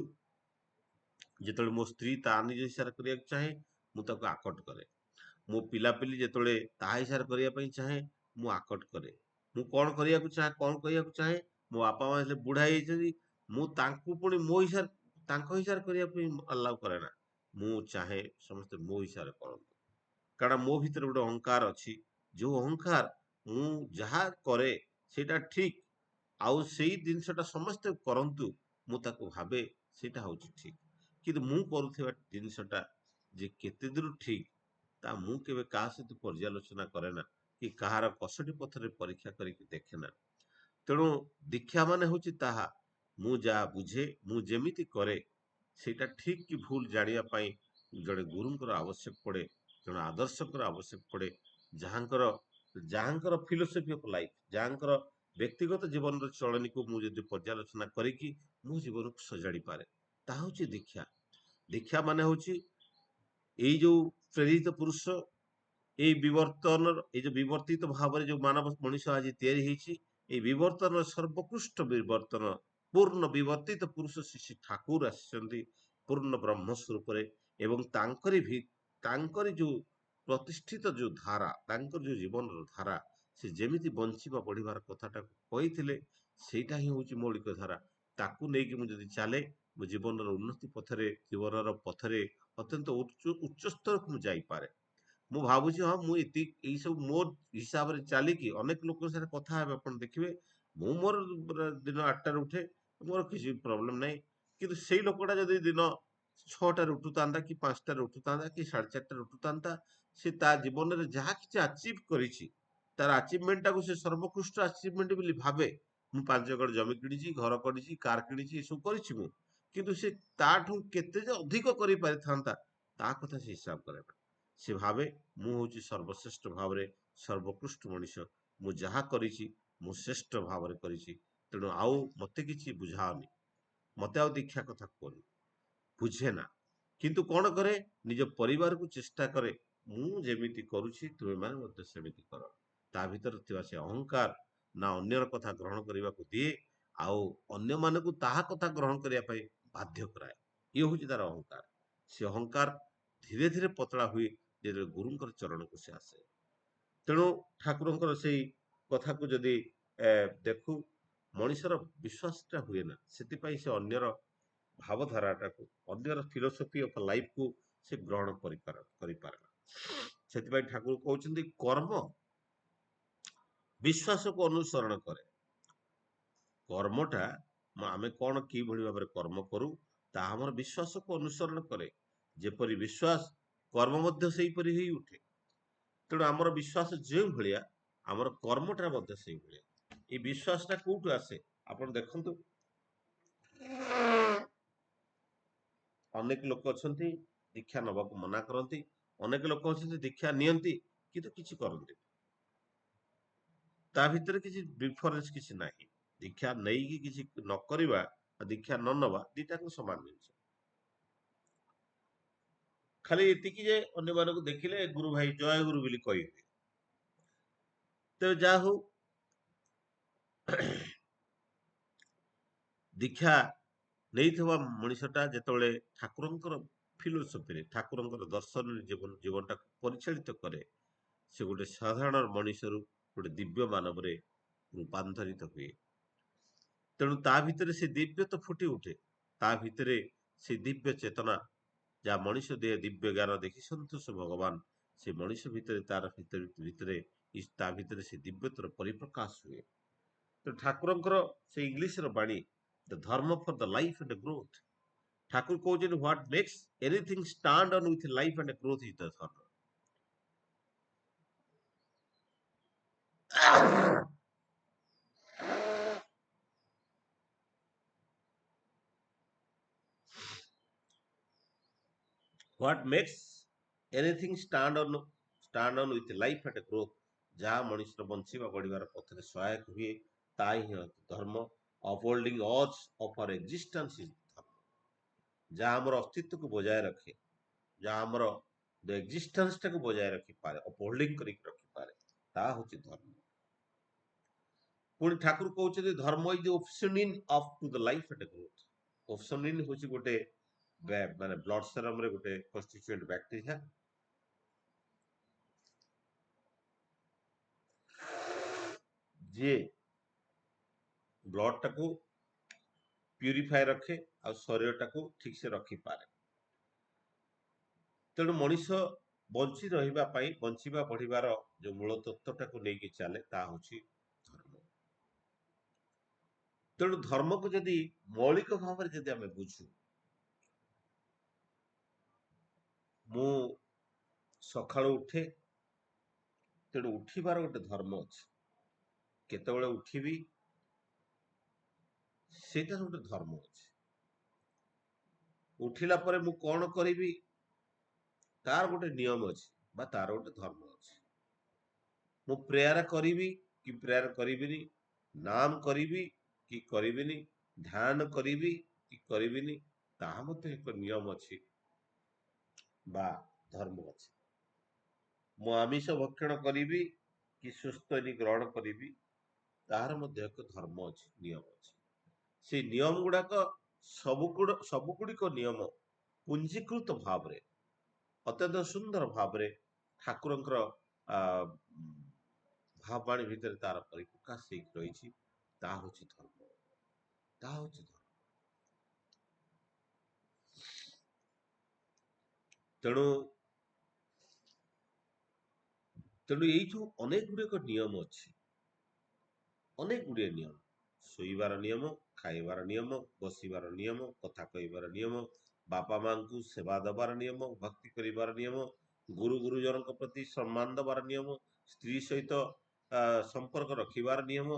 ଯେତେବେଳେ ମୋ ସ୍ତ୍ରୀ ତା ନିଜ ହିସାବରେ କରିବାକୁ ଚାହେଁ, ମୁଁ ତାକୁ ଆକଟ କରେ। ମୋ ପିଲାପିଲି ଯେତେବେଳେ ତା ହିସାବରେ କରିବା ପାଇଁ ଚାହେଁ, ମୁଁ ଆକଟ କରେ। ମୁଁ କଣ କରିବାକୁ ଚାହେଁ, କଣ କରିବାକୁ ଚାହେଁ, ମୋ ବାପା ମା ଯେତେବେଳେ ବୁଢା ହେଇଯାଇଛନ୍ତି, ମୁଁ ତାଙ୍କୁ ପୁଣି ମୋ ହିସାବରେ, ତାଙ୍କ ହିସାବରେ କରିବା ପାଇଁ ଆଲାଉ କରେ ନା। ମୁଁ ଚାହେଁ ସମସ୍ତେ ମୋ ହିସାବରେ କରନ୍ତୁ। କାରଣ ମୋ ଭିତରେ ଗୋଟେ ଅହଙ୍କାର ଅଛି, ଯୋଉ ଅହଙ୍କାର ମୁଁ ଯାହା କରେ ସେଇଟା ଠିକ, ଆଉ ସେଇ ଜିନିଷଟା ସମସ୍ତେ କରନ୍ତୁ, ମୁଁ ତାକୁ ଭାବେ ସେଇଟା ହଉଛି ଠିକ। କିନ୍ତୁ ମୁଁ କରୁଥିବା ଜିନିଷଟା ଯେ କେତେ ଦୂର ଠିକ, ତା ମୁଁ କେବେ କାହା ସହିତ ପର୍ଯ୍ୟାଲୋଚନା କରେ ନା, କି କାହାର କଷଟି ପଥରେ ପରୀକ୍ଷା କରିକି ଦେଖେ ନା। ତେଣୁ ଦୀକ୍ଷା ମାନେ ହଉଛି ତାହା, ମୁଁ ଯାହା ବୁଝେ, ମୁଁ ଯେମିତି କରେ, ସେଇଟା ଠିକ କି ଭୁଲ ଜାଣିବା ପାଇଁ ଜଣେ ଗୁରୁଙ୍କର ଆବଶ୍ୟକ ପଡେ, ଜଣେ ଆଦର୍ଶଙ୍କର ଆବଶ୍ୟକ ପଡେ। ଯାହାଙ୍କର ଯାହାଙ୍କର ଫିଲୋସଫି ଅଫ ଲାଇଫ, ଯାହାଙ୍କର ବ୍ୟକ୍ତିଗତ ଜୀବନର ଚଳନୀକୁ ମୁଁ ଯଦି ପର୍ଯ୍ୟାଲୋଚନା କରିକି ମୋ ଜୀବନକୁ ସଜାଡି ପାରେ, ତାହା ହଉଛି ଦୀକ୍ଷା। ଦୀକ୍ଷା ମାନେ ହଉଛି ଏଇ ଯୋଉ ପ୍ରେରିତ ପୁରୁଷ এই বিবর্তনর এই যে বিবর্তিত ଭାବରେ ଯୋଉ ମାନବ ମଣିଷ ଆଜି ତିଆରି ହେଇଛି এই ବିବର୍ତ୍ତନର ସର୍ବୋତ୍କୃଷ୍ଟ ବିବର୍ତ୍ତନ ପୂର୍ଣ୍ଣ ବିବର୍ତ୍ତିତ ପୁରୁଷ ଶ୍ରୀ ଠାକୁର ଆସିଛନ୍ତି ପୂର୍ଣ୍ଣ ବ୍ରହ୍ମ ସ୍ୱରୂପରେ ଏବଂ ତାଙ୍କରି ଯୋଉ ପ୍ରତିଷ୍ଠିତ ଯୋଉ ଧାରା ତାଙ୍କର ଯୋଉ ଜୀବନର ଧାରା ସେ ଯେମିତି ବଞ୍ଚିବା ବଢିବାର କଥାଟାକୁ କହିଥିଲେ ସେଇଟା ହିଁ ହଉଛି ମୌଳିକ ଧାରା ତାକୁ ନେଇକି ମୁଁ ଯଦି ଚାଲେ ମୋ ଜୀବନର ଉନ୍ନତି ପଥରେ ଜୀବନର ପଥରେ ଅତ୍ୟନ୍ତ ଉଚ୍ଚ ସ୍ତରକୁ ମୁଁ ଯାଇପାରେ। ମୁଁ ଭାବୁଛି ହଁ ମୁଁ ଏଇ ସବୁ ମୋ ହିସାବରେ ଚାଲିକି ଅନେକ ଲୋକଙ୍କ ସାথে କଥା ହେବେ ଆପଣ ଦେଖିବେ ମୁଁ ମୋର ଦିନ 8ଟାରେ ଉଠେ ମୋର କିଛି ପ୍ରୋବ୍ଲେମ ନାହିଁ କିନ୍ତୁ ସେଇ ଲୋକଟା ଯଦି ଦିନ 6ଟାରେ ଉଠୁଥାନ୍ତା କି 5ଟାରେ ଉଠୁଥାନ୍ତା କି 4:30ଟାରେ ଉଠୁଥାନ୍ତା ସେ ତା ଜୀବନରେ ଯାହା କିଛି ଆଚିଭ କରିଛି ତାର ଆଚିଭମେଣ୍ଟ ଟାକୁ ସେ ସର୍ବୋତ୍କୃଷ୍ଟ ଆଚିଭମେଣ୍ଟ ବୋଲି ଭାବେ ମୁଁ 5 ଏକର ଜମି କିଣିଛି ଘର କରିଛି କାର କିଣିଛି ଏସବୁ କରିଛି ମୁଁ କିନ୍ତୁ ସେ ତାଠୁ କେତେ ଯେ ଅଧିକ କରିପାରିଥାନ୍ତା ତା କଥା ସେ ହିସାବ କରେ ନା। ସେ ଭାବେ ମୁଁ ହଉଛି ସର୍ବଶ୍ରେଷ୍ଠ ଭାବରେ ସର୍ବୋତ୍କୃଷ୍ଟ ମଣିଷ ମୁଁ ଯାହା କରିଛି ମୁଁ ଶ୍ରେଷ୍ଠ ଭାବରେ କରିଛି ତେଣୁ ଆଉ ମତେ କିଛି ବୁଝାଅନି ମତେ ଆଉ ଦୀକ୍ଷା କଥା କୁହନି ବୁଝେ ନା କିନ୍ତୁ କଣ କରେ ନିଜ ପରିବାରକୁ ଚେଷ୍ଟା କରେ ମୁଁ ଯେମିତି କରୁଛି ତୁମେମାନେ ମଧ୍ୟ ସେମିତି କର ତା ଭିତରେ ଥିବା ସେ ଅହଙ୍କାର ନା ଅନ୍ୟର କଥା ଗ୍ରହଣ କରିବାକୁ ଦିଏ ଆଉ ଅନ୍ୟମାନଙ୍କୁ ତାହା କଥା ଗ୍ରହଣ କରିବା ପାଇଁ ବାଧ୍ୟ କରାଏ ଇଏ ହଉଛି ତାର ଅହଙ୍କାର ସେ ଅହଙ୍କାର ଧୀରେ ଧୀରେ ପତଳା ହୁଏ ଯେତେବେଳେ ଗୁରୁଙ୍କର ଚରଣକୁ ସେ ଆସେ ତେଣୁ ଠାକୁରଙ୍କର ସେଇ କଥାକୁ ଯଦି ଦେଖୁ ମଣିଷର ବିଶ୍ୱାସଟା ହୁଏ ନା ସେଥିପାଇଁ ସେ ଅନ୍ୟର ଭାବଧାରାଟାକୁ ଅନ୍ୟର ଫିଲୋସଫି ଅଫ ଲାଇଫକୁ ସେ ଗ୍ରହଣ କରିପାରେ ନା ସେଥିପାଇଁ ଠାକୁର କହୁଛନ୍ତି କର୍ମ ବିଶ୍ୱାସକୁ ଅନୁସରଣ କରେ କର୍ମଟା ଆମେ କଣ କିଭଳି ଭାବରେ କର୍ମ କରୁ ତାହା ଆମର ବିଶ୍ୱାସକୁ ଅନୁସରଣ କରେ ଯେପରି ବିଶ୍ୱାସ କର୍ମ ମଧ୍ୟ ସେଇପରି ହେଇ ଉଠେ ତେଣୁ ଆମର ବିଶ୍ୱାସ ଯେଉଁ ଭଳିଆ ଆମର କର୍ମଟା ମଧ୍ୟ ସେଇଭଳିଆ ଏଇ ବିଶ୍ୱାସଟା କୋଉଠୁ ଆସେ ଆପଣ ଦେଖନ୍ତୁ ଅନେକ ଲୋକ ଅଛନ୍ତି ଦୀକ୍ଷା ନବାକୁ ମନା କରନ୍ତି ଅନେକ ଲୋକ ଅଛନ୍ତି ଦୀକ୍ଷା ନିଅନ୍ତି କିନ୍ତୁ କିଛି କରନ୍ତି ତା ଭିତରେ କିଛି ଡିଫରେନ୍ସ କିଛି ନାହିଁ ଦୀକ୍ଷା ନେଇକି କିଛି ନ କରିବା ଆଉ ଦୀକ୍ଷା ନ ନବା ଦିଟାକୁ ସମାନ ଜିନିଷ ଖାଲି ଏତିକି ଯେ ଅନ୍ୟମାନଙ୍କୁ ଦେଖିଲେ ଗୁରୁ ଭାଇ ଜୟ ଗୁରୁ ବୋଲି କହିବେ ତେବେ ଯାହା ହଉ ଦୀକ୍ଷା ନେଇଥିବା ମଣିଷଟା ଯେତେବେଳେ ଠାକୁରଙ୍କର ଫିଲୋସଫିରେ ଠାକୁରଙ୍କର ଦର୍ଶନରେ ଜୀବନଟାକୁ ପରିଚାଳିତ କରେ ସେ ଗୋଟେ ସାଧାରଣ ମଣିଷରୁ ଗୋଟେ ଦିବ୍ୟ ମାନବରେ ରୂପାନ୍ତରିତ ହୁଏ ତେଣୁ ତା ଭିତରେ ସେ ଦିବ୍ୟ ତ ଫୁଟି ଉଠେ ତା ଭିତରେ ସେ ଦିବ୍ୟ ଚେତନା ଯାହା ମଣିଷ ଦେହ ଦିବ୍ୟ ଜ୍ଞାନ ଦେଖି ସନ୍ତୋଷ ଭଗବାନ ସେ ମଣିଷ ଭିତରେ ତାର ଭିତରେ ତା ଭିତରେ ସେ ଦିବ୍ୟତର ପରିପ୍ରକାଶ ହୁଏ ତ ଠାକୁରଙ୍କର ସେ ଇଂଲିଶର ବାଣୀ the dharma for the life and growth Thakur କହୁଛନ୍ତି what makes anything stand on with life and growth is the dharma what makes anything stand on with life and growth ଯାହା ମଣିଷର ବଞ୍ଚିବା ବଢିବାର ପଥରେ ସହାୟକ ହୁଏ ତାହା ହିଁ ଧର୍ମ ଅପହୋଲ୍ଡିଂ ଅଜ୍ ଅଫ୍ ଆର ଏକ୍ଜିଷ୍ଟାନ୍ସ ଇଜ ଧର୍ମ ଯାହା ଆମର ଅସ୍ତିତ୍ୱକୁ ବଜାୟ ରଖେ ଯାହା ଆମର ଏକ୍ଜିଷ୍ଟାନ୍ସଟାକୁ ବଜାୟ ରଖିପାରେ ଅପହୋଲ୍ଡିଂ କରିକି ରଖିପାରେ ତାହା ହଉଛି ଧର୍ମ ପୁଣି ଠାକୁର କହୁଛନ୍ତି dharma is opsonin of to the life and growth opsonin ହଉଛି ଗୋଟେ ମାନେ ବ୍ଲଡ ସେରମରେ ଗୋଟେ କନଷ୍ଟିଚୁଏଣ୍ଟ ବ୍ୟାକ୍ଟେରିଆ ଯିଏ ବ୍ଲଡ ଟାକୁ ପ୍ୟୁରିଫାଏ ରଖେ ଆଉ ଶରୀରଟାକୁ ଠିକ ସେ ରଖିପାରେ ତେଣୁ ମଣିଷ ବଞ୍ଚି ରହିବା ପାଇଁ ବଞ୍ଚିବା ବଢିବାର ଯୋଉ ମୂଳ ତତ୍ତ୍ୱଟାକୁ ନେଇକି ଚାଲେ ତାହା ହଉଛି ଧର୍ମ ତେଣୁ ଧର୍ମକୁ ଯଦି ମୌଳିକ ଭାବରେ ଯଦି ଆମେ ବୁଝୁ ମୁଁ ସକାଳୁ ଉଠେ ତେଣୁ ଉଠିବାର ଗୋଟେ ଧର୍ମ ଅଛି କେତେବେଳେ ଉଠିବି ସେଇଟାର ଗୋଟେ ଧର୍ମ ଅଛି ଉଠିଲା ପରେ ମୁଁ କଣ କରିବି ତାର ଗୋଟେ ନିୟମ ଅଛି ବା ତାର ଗୋଟେ ଧର୍ମ ଅଛି ମୁଁ ପ୍ରେୟାର କରିବି କି ପ୍ରେୟାର କରିବିନି ନାମ କରିବି କି କରିବିନି ଧ୍ୟାନ କରିବି କି କରିବିନି ତାହା ମଧ୍ୟ ଏକ ନିୟମ ଅଛି ବା ଧର୍ମ ଅଛି। ମୁଁ ଆମିଷ ଭକ୍ଷଣ କରିବି କି ସୁସ୍ଥ ଗ୍ରହଣ କରିବି, ତାହାର ମଧ୍ୟ ଏକ ଧର୍ମ ଅଛି, ନିୟମ ଅଛି। ସେଇ ନିୟମ ଗୁଡାକ ସବୁଗୁଡିକ ନିୟମ ପୁଞ୍ଜୀକୃତ ଭାବରେ ଅତ୍ୟନ୍ତ ସୁନ୍ଦର ଭାବରେ ଠାକୁରଙ୍କର ଆ ଭାବବାଣୀ ଭିତରେ ତାର ପରିପ୍ରକାଶ ହେଇକି ରହିଛି। ତାହା ହଉଛି ଧର୍ମ, ତାହା ହଉଛି ଧର୍ମ। ତେଣୁ ତେଣୁ ଏଇଠୁ ଅନେକ ଗୁଡ଼ିକ ନିୟମ ଅଛି, ଅନେକ ଗୁଡ଼ିଏ ନିୟମ। ଶୋଇବାର ନିୟମ, ଖାଇବାର ନିୟମ, ବସିବାର ନିୟମ, କଥା କହିବାର ନିୟମ, ବାପା ମାଙ୍କୁ ସେବା ଦେବାର ନିୟମ, ଭକ୍ତି କରିବାର ନିୟମ, ଗୁରୁ ଗୁରୁଜନଙ୍କ ପ୍ରତି ସମ୍ମାନ ଦେବାର ନିୟମ, ସ୍ତ୍ରୀ ସହିତ ସମ୍ପର୍କ ରଖିବାର ନିୟମ,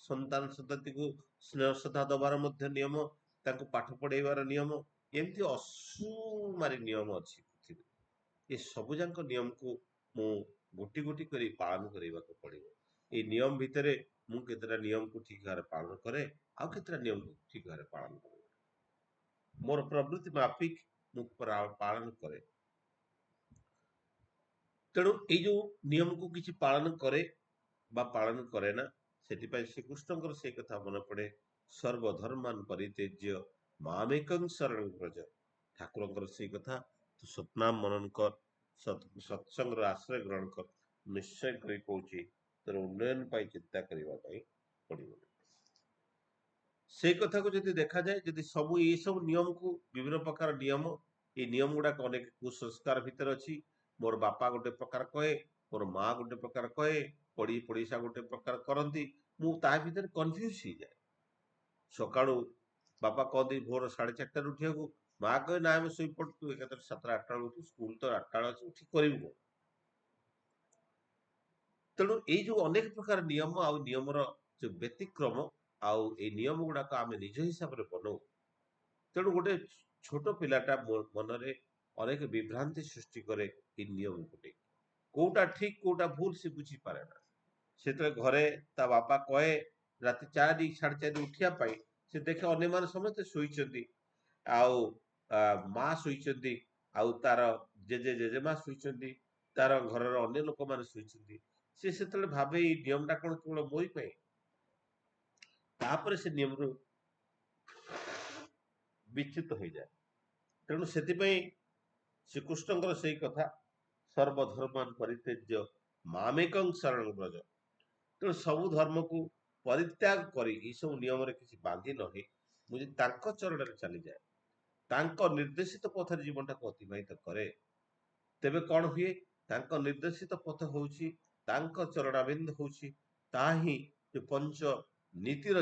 ସନ୍ତାନ ସନ୍ତତିକୁ ସ୍ନେହ ଶ୍ରଦ୍ଧା ଦେବାର ମଧ୍ୟ ନିୟମ, ତାଙ୍କୁ ପାଠ ପଢେଇବାର ନିୟମ, ଏମିତି ଅସୁମାରି ନିୟମ ଅଛି ପୃଥିବୀରେ। ଏ ସବୁ ଯାକ ନିୟମକୁ ମୁଁ ଗୋଟି ଗୋଟି କରି ପାଳନ କରିବାକୁ ପଡିବ। ଏଇ ନିୟମ ଭିତରେ ମୁଁ କେତେଟା ନିୟମକୁ ଠିକ ଭାବରେ ପାଳନ କରେ, ଆଉ କେତେଟା ନିୟମକୁ ଠିକ ଭାବରେ ପାଳନ କରେ। ମୋର ପ୍ରବୃତ୍ତି ମାଫିକ ମୁଁ ପାଳନ କରେ। ତେଣୁ ଏଇ ଯୋଉ ନିୟମକୁ କିଛି ପାଳନ କରେ ବା ପାଳନ କରେ ନା, ସେଥିପାଇଁ ଶ୍ରୀକୃଷ୍ଣଙ୍କର ସେଇ କଥା ମନେ ପଡେ, ସର୍ବଧର୍ମାନ ପରିତ୍ୟଜ୍ୟ ମାମେକଂ ଶରଣଂ ବ୍ରଜ। ଠାକୁରଙ୍କର ସେଇ କଥା, ତୁ ସତନାମ ମନନ କର, ସତ୍ସଙ୍ଗର ଆଶ୍ରୟ ଗ୍ରହଣ କର, ନିଶ୍ଚୟ କରି କହୁଛି ତୋର ଉନ୍ନୟନ ପାଇଁ ଚିନ୍ତା କରିବା ପାଇଁ ପଡିବ। ସେଇ କଥାକୁ ଯଦି ଦେଖାଯାଏ, ଯଦି ସବୁ ଏସବୁ ନିୟମକୁ, ବିଭିନ୍ନ ପ୍ରକାର ନିୟମ, ଏଇ ନିୟମ ଗୁଡାକ ଅନେକ କୁସଂସ୍କାର ଭିତରେ ଅଛି। ମୋର ବାପା ଗୋଟେ ପ୍ରକାର କହେ, ମୋର ମା ଗୋଟେ ପ୍ରକାର କହେ, ପଡିଶା ଗୋଟେ ପ୍ରକାର କରନ୍ତି, ମୁଁ ତା ଭିତରେ କନଫ୍ୟୁଜ ହେଇଯାଏ। ସକାଳୁ ବାପା କହନ୍ତି ଭୋର 4:30 ଉଠିବାକୁ, ମା କହେ ନା ଆମେ ଶୋଇପଡୁ, ତୁ ଏକାଥରେ 7ଟା 8ଟା ବେଳେ ଉଠୁ, ସ୍କୁଲ ତ 8ଟା ବେଳେ ଅଛି, ଉଠି କରିବୁ କଣ? ତେଣୁ ଏଇ ଯୋଉ ଅନେକ ପ୍ରକାର ନିୟମ ଆଉ ନିୟମର ଯୋଉ ବ୍ୟତିକ୍ରମ, ଆଉ ଏଇ ନିୟମ ଗୁଡାକ ଆମେ ନିଜ ହିସାବରେ ବନଉ। ତେଣୁ ଗୋଟେ ଛୋଟ ପିଲାଟା ମନରେ ଅନେକ ବିଭ୍ରାନ୍ତି ସୃଷ୍ଟି କରେ ଏଇ ନିୟମକୁ ନେଇ। କୋଉଟା ଠିକ କୋଉଟା ଭୁଲ ସେ ବୁଝିପାରେ ନା। ସେତେବେଳେ ଘରେ ତା ବାପା କହେ ରାତି 4 4:30 ଉଠିବା ପାଇଁ, ସେ ଦେଖେ ଅନ୍ୟମାନେ ସମସ୍ତେ ଶୋଇଛନ୍ତି, ଆଉ ମା ଶୋଇଛନ୍ତି, ଆଉ ତାର ଜେଜେମା ଶୋଇଛନ୍ତି, ତାର ଘରର ଅନ୍ୟ ଲୋକମାନେ ଶୋଇଛନ୍ତି। ସେ ସେତେବେଳେ ଭାବେ ଏଇ ନିୟମଟା କଣ କେବଳ ମୋରି ପାଇଁ? ତାପରେ ସେ ନିୟମରୁ ବିଚ୍ୟୁତ ହେଇଯାଏ। ତେଣୁ ସେଥିପାଇଁ ଶ୍ରୀକୃଷ୍ଣଙ୍କର ସେଇ କଥା, ସର୍ବଧର୍ମାନ ପରିତ୍ୟଜ୍ୟ ମାମେକଂ ଶରଣଂ ବ୍ରଜ। ତେଣୁ ସବୁ ଧର୍ମକୁ ପରିତ୍ୟାଗ କରି, ଏଇ ସବୁ ନିୟମରେ କିଛି ବାନ୍ଧି ନ ହେଇ, ମୁଁ ଯଦି ତାଙ୍କ ଚରଣରେ ଚାଲିଯାଏ, ତାଙ୍କ ନିର୍ଦ୍ଦେଶିତ ପଥରେ ଜୀବନଟାକୁ ଅତିବାହିତ କରେ, ତେବେ କଣ ହୁଏ? ତାଙ୍କ ନିର୍ଦ୍ଦେଶିତ ପଥ ହଉଛି, ତାଙ୍କ ଚରଣାବିନ୍ଦ ହଉଛି, ତାହା ହିଁ ଯୋଉ ପଞ୍ଚ ନୀତିର